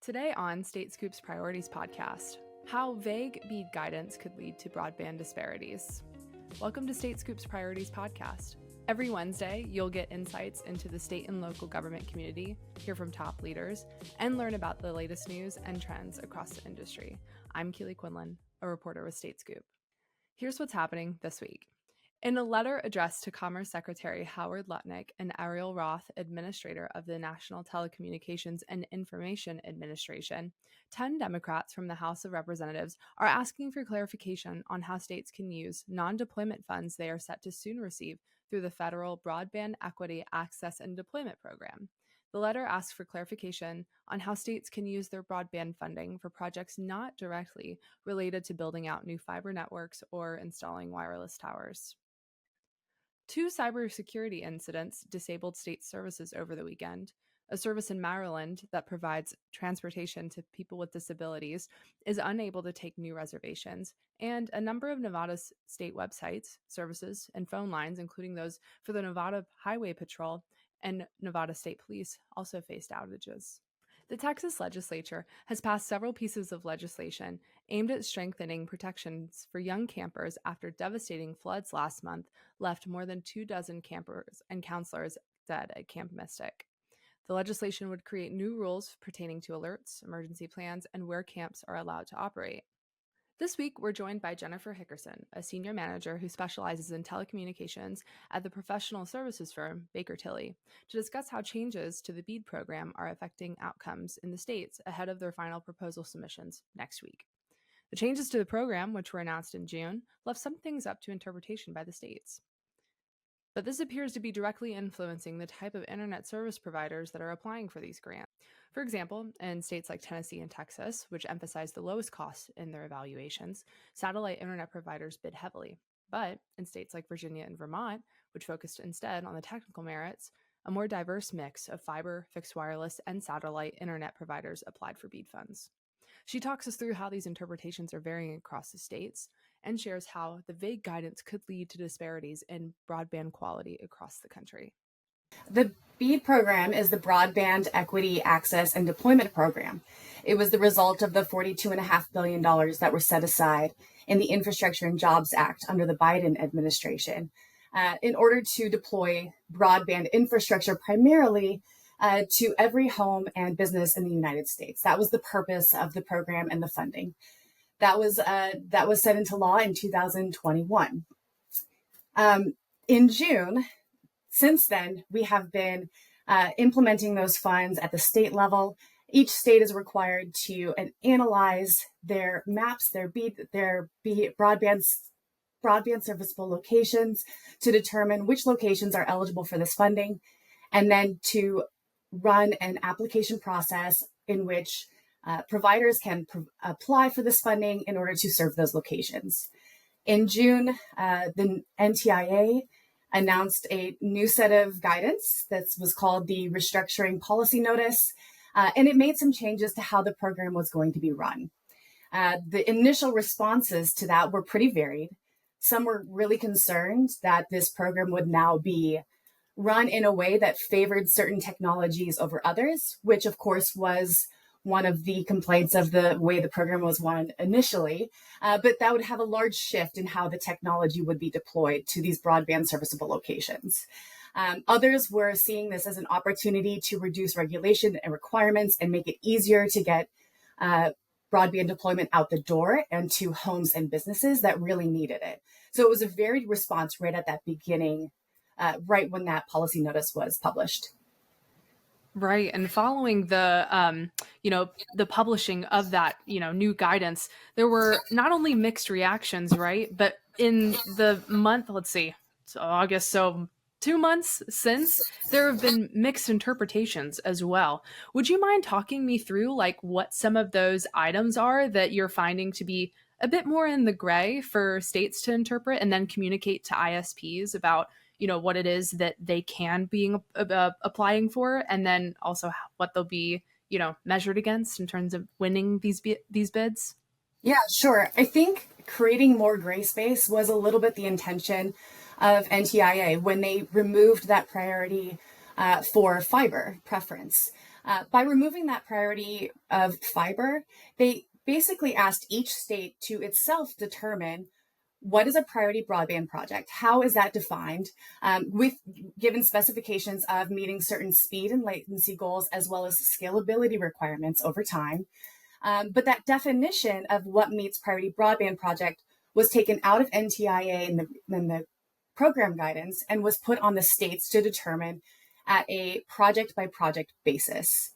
Today on State Scoop's Priorities podcast, how vague BEAD guidance could lead to broadband disparities. Welcome to State Scoop's Priorities podcast. Every Wednesday, you'll get insights into the state and local government community, hear from top leaders, and learn about the latest news and trends across the industry. I'm Keely Quinlan, a reporter with State Scoop. Here's what's happening this week. In a letter addressed to Commerce Secretary Howard Lutnick and Ariel Roth, administrator of the National Telecommunications and Information Administration, 10 Democrats from the House of Representatives are asking for clarification on how states can use non-deployment funds they are set to soon receive through the federal Broadband Equity, Access, and Deployment Program. The letter asks for clarification on how states can use their broadband funding for projects not directly related to building out new fiber networks or installing wireless towers. 2 cybersecurity incidents disabled state services over the weekend. A service in Maryland that provides transportation to people with disabilities is unable to take new reservations, and a number of Nevada's state websites, services, and phone lines, including those for the Nevada Highway Patrol and Nevada State Police, also faced outages. The Texas legislature has passed several pieces of legislation aimed at strengthening protections for young campers after devastating floods last month left more than 24 campers and counselors dead at Camp Mystic. The legislation would create new rules pertaining to alerts, emergency plans, and where camps are allowed to operate. This week, we're joined by Jennifer Hickerson, a senior manager who specializes in telecommunications at the professional services firm Baker Tilly, to discuss how changes to the BEAD program are affecting outcomes in the states ahead of their final proposal submissions next week. The changes to the program, which were announced in June, left some things up to interpretation by the states. But this appears to be directly influencing the type of internet service providers that are applying for these grants. For example, in states like Tennessee and Texas, which emphasize the lowest cost in their evaluations, satellite internet providers bid heavily. But in states like Virginia and Vermont, which focused instead on the technical merits, a more diverse mix of fiber, fixed wireless, and satellite internet providers applied for BEAD funds. She talks us through how these interpretations are varying across the states and shares how the vague guidance could lead to disparities in broadband quality across the country. The BEAD program is the Broadband Equity, Access, and Deployment Program. It was the result of the $42.5 billion that were set aside in the Infrastructure and Jobs Act under the Biden administration in order to deploy broadband infrastructure primarily to every home and business in the United States. That was the purpose of the program and the funding. That was set into law in 2021. In June, since then, we have been implementing those funds at the state level. Each state is required to analyze their maps, their broadband serviceable locations to determine which locations are eligible for this funding, and then to run an application process in which providers can apply for this funding in order to serve those locations. In June, the NTIA announced a new set of guidance that was called the Restructuring Policy Notice, and it made some changes to how the program was going to be run. The initial responses to that were pretty varied. Some were really concerned that this program would now be run in a way that favored certain technologies over others, which of course was one of the complaints of the way the program was run initially, but that would have a large shift in how the technology would be deployed to these broadband serviceable locations. Others were seeing this as an opportunity to reduce regulation and requirements and make it easier to get broadband deployment out the door and to homes and businesses that really needed it. So it was a varied response right at that beginning, right when that policy notice was published. Right. And following the, the publishing of that, new guidance, there were not only mixed reactions, right? But in the month, so August, so 2 months since, there have been mixed interpretations as well. Would you mind talking me through what some of those items are that you're finding to be a bit more in the gray for states to interpret and then communicate to ISPs about what it is that they can be applying for, and then also what they'll be, measured against in terms of winning these bids? Yeah, sure. I think creating more gray space was a little bit the intention of NTIA when they removed that priority for fiber preference. By removing that priority of fiber, they basically asked each state to itself determine what is a priority broadband project? How is that defined? With given specifications of meeting certain speed and latency goals, as well as scalability requirements over time. But that definition of what meets priority broadband project was taken out of NTIA and the program guidance and was put on the states to determine at a project by project basis.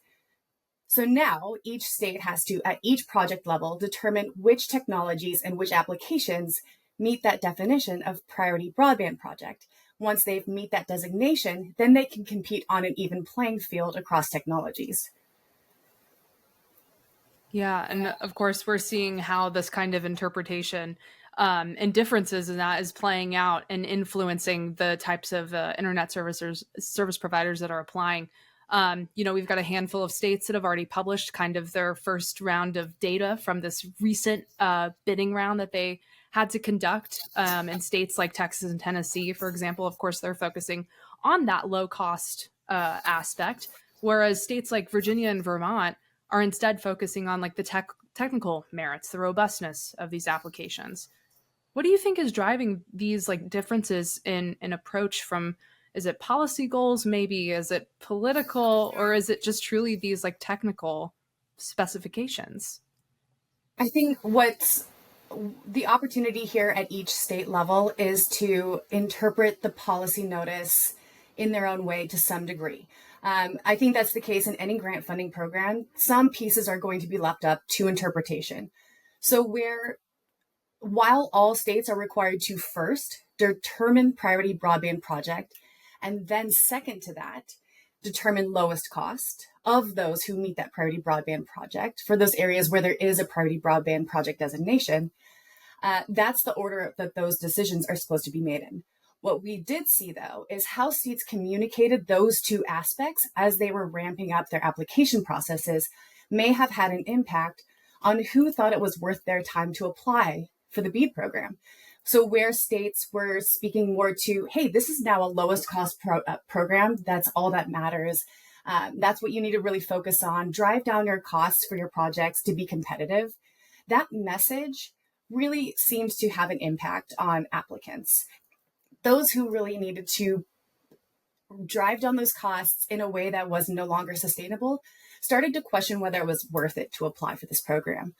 So now each state has to, at each project level, determine which technologies and which applications meet that definition of priority broadband project. Once they meet that designation, then they can compete on an even playing field across technologies. Yeah, and of course, we're seeing how this kind of interpretation and differences in that is playing out and influencing the types of internet service providers that are applying. We've got a handful of states that have already published kind of their first round of data from this recent bidding round that they had to conduct. In states like Texas and Tennessee, for example, of course, they're focusing on that low cost aspect, whereas states like Virginia and Vermont are instead focusing on like the technical merits, the robustness of these applications. What do you think is driving these like differences in approach from, is it policy goals maybe, is it political, or is it just truly these like technical specifications? I think what's the opportunity here at each state level is to interpret the policy notice in their own way to some degree. I think that's the case in any grant funding program. Some pieces are going to be left up to interpretation. So while all states are required to first determine priority broadband project, and then second to that, determine lowest cost of those who meet that priority broadband project for those areas where there is a priority broadband project designation, that's the order that those decisions are supposed to be made in. What we did see, though, is how states communicated those two aspects as they were ramping up their application processes may have had an impact on who thought it was worth their time to apply for the BEAD program. So where states were speaking more to, hey, this is now a lowest cost program, that's all that matters. That's what you need to really focus on. Drive down your costs for your projects to be competitive. That message really seems to have an impact on applicants. Those who really needed to drive down those costs in a way that was no longer sustainable started to question whether it was worth it to apply for this program.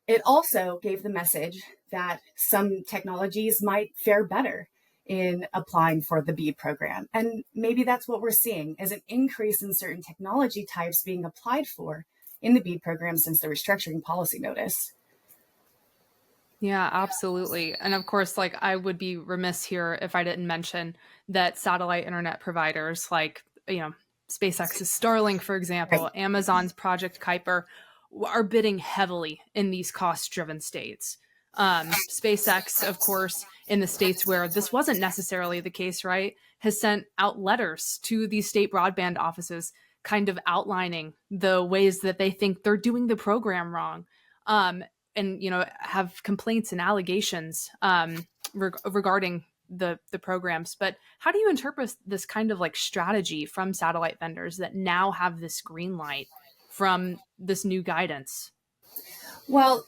It also gave the message that some technologies might fare better in applying for the BEAD program. And maybe that's what we're seeing, is an increase in certain technology types being applied for in the BEAD program since the restructuring policy notice. Yeah, absolutely. And of course, like I would be remiss here if I didn't mention that satellite internet providers like, SpaceX's Starlink, for example, Right. Amazon's Project Kuiper are bidding heavily in these cost-driven states. SpaceX, of course, in the states where this wasn't necessarily the case, right, has sent out letters to these state broadband offices kind of outlining the ways that they think they're doing the program wrong. And have complaints and allegations regarding the programs. But how do you interpret this kind of like strategy from satellite vendors that now have this green light from this new guidance? Well,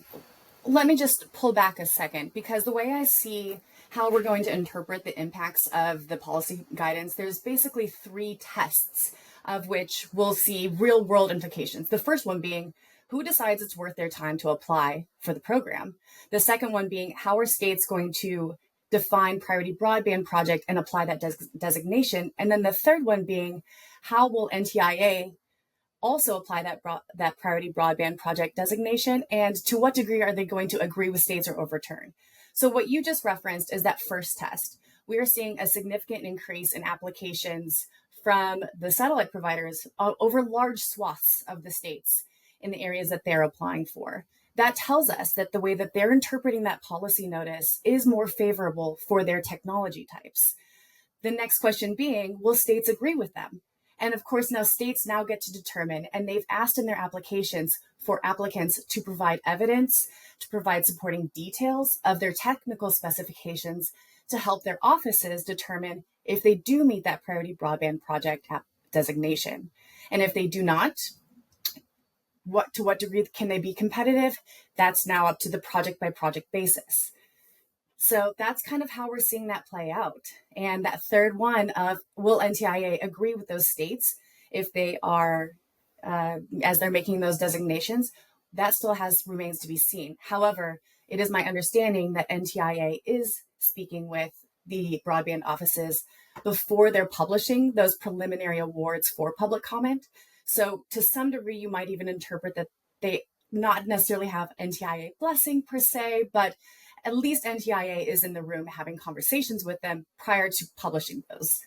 let me just pull back a second, because the way I see how we're going to interpret the impacts of the policy guidance, there's basically three tests of which we'll see real world implications. The first one being, who decides it's worth their time to apply for the program? The second one being, how are states going to define priority broadband project and apply that designation? And then the third one being, how will NTIA also apply that priority broadband project designation? And to what degree are they going to agree with states or overturn? So what you just referenced is that first test. We are seeing a significant increase in applications from the satellite providers over large swaths of the states in the areas that they're applying for. That tells us that the way that they're interpreting that policy notice is more favorable for their technology types. The next question being, will states agree with them? And of course, now states now get to determine, and they've asked in their applications for applicants to provide evidence, to provide supporting details of their technical specifications to help their offices determine if they do meet that priority broadband project designation. And if they do not, to what degree can they be competitive? That's now up to the project by project basis. So that's kind of how we're seeing that play out. And that third one of, will NTIA agree with those states if they are, as they're making those designations? That still remains to be seen. However, it is my understanding that NTIA is speaking with the broadband offices before they're publishing those preliminary awards for public comment. So to some degree, you might even interpret that they not necessarily have NTIA blessing per se, but at least NTIA is in the room having conversations with them prior to publishing those.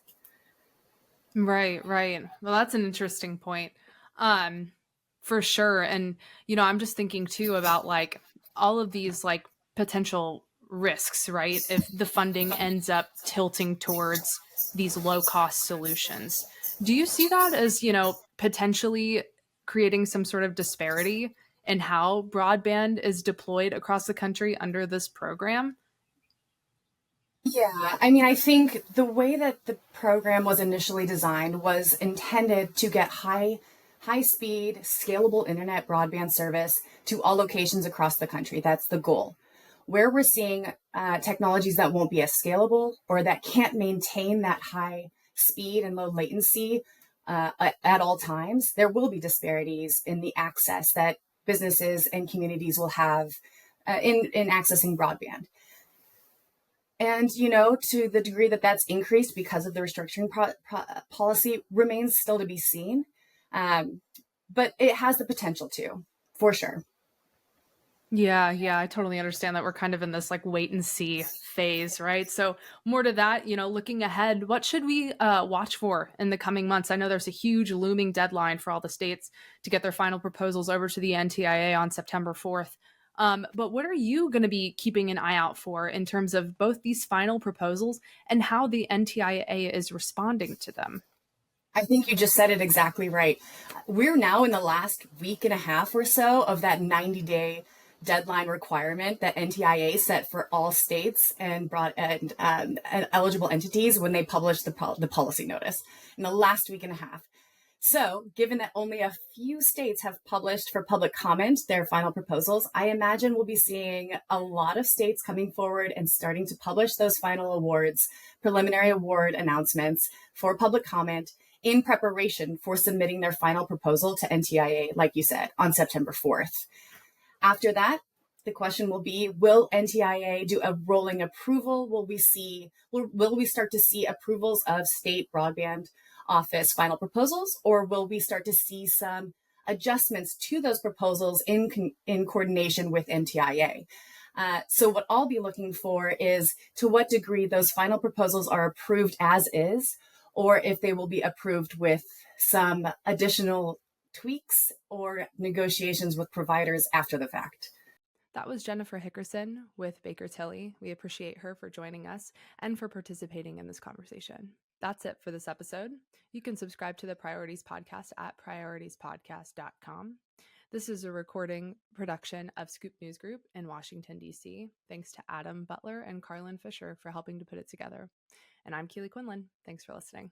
Right, right. Well, that's an interesting point. For sure. And, I'm just thinking too about like all of these like potential risks, right? If the funding ends up tilting towards these low cost solutions. Do you see that as, potentially creating some sort of disparity in how broadband is deployed across the country under this program? Yeah, I mean, I think the way that the program was initially designed was intended to get high speed, scalable internet broadband service to all locations across the country. That's the goal. Where we're seeing technologies that won't be as scalable or that can't maintain that high speed and low latency at all times, there will be disparities in the access that businesses and communities will have in accessing broadband. And, to the degree that that's increased because of the restructuring policy remains still to be seen. But it has the potential to, for sure. Yeah, I totally understand that we're kind of in this like wait and see phase, right? So more to that, looking ahead, what should we watch for in the coming months? I know there's a huge looming deadline for all the states to get their final proposals over to the NTIA on September 4th. But what are you going to be keeping an eye out for in terms of both these final proposals and how the NTIA is responding to them? I think you just said it exactly right. We're now in the last week and a half or so of that 90-day deadline requirement that NTIA set for all states and eligible entities when they publish the policy notice in the last week and a half. So, given that only a few states have published for public comment their final proposals, I imagine we'll be seeing a lot of states coming forward and starting to publish those final awards, preliminary award announcements for public comment in preparation for submitting their final proposal to NTIA, like you said, on September 4th. After that, the question will be, will NTIA do a rolling approval? Will we start to see approvals of state broadband office final proposals, or will we start to see some adjustments to those proposals in coordination with NTIA? So what I'll be looking for is to what degree those final proposals are approved as is, or if they will be approved with some additional tweaks or negotiations with providers after the fact. That was Jennifer Hickerson with Baker Tilly. We appreciate her for joining us and for participating in this conversation. That's it for this episode. You can subscribe to the Priorities Podcast at prioritiespodcast.com. This is a recording production of Scoop News Group in Washington, D.C. Thanks to Adam Butler and Carlin Fisher for helping to put it together. And I'm Keely Quinlan. Thanks for listening.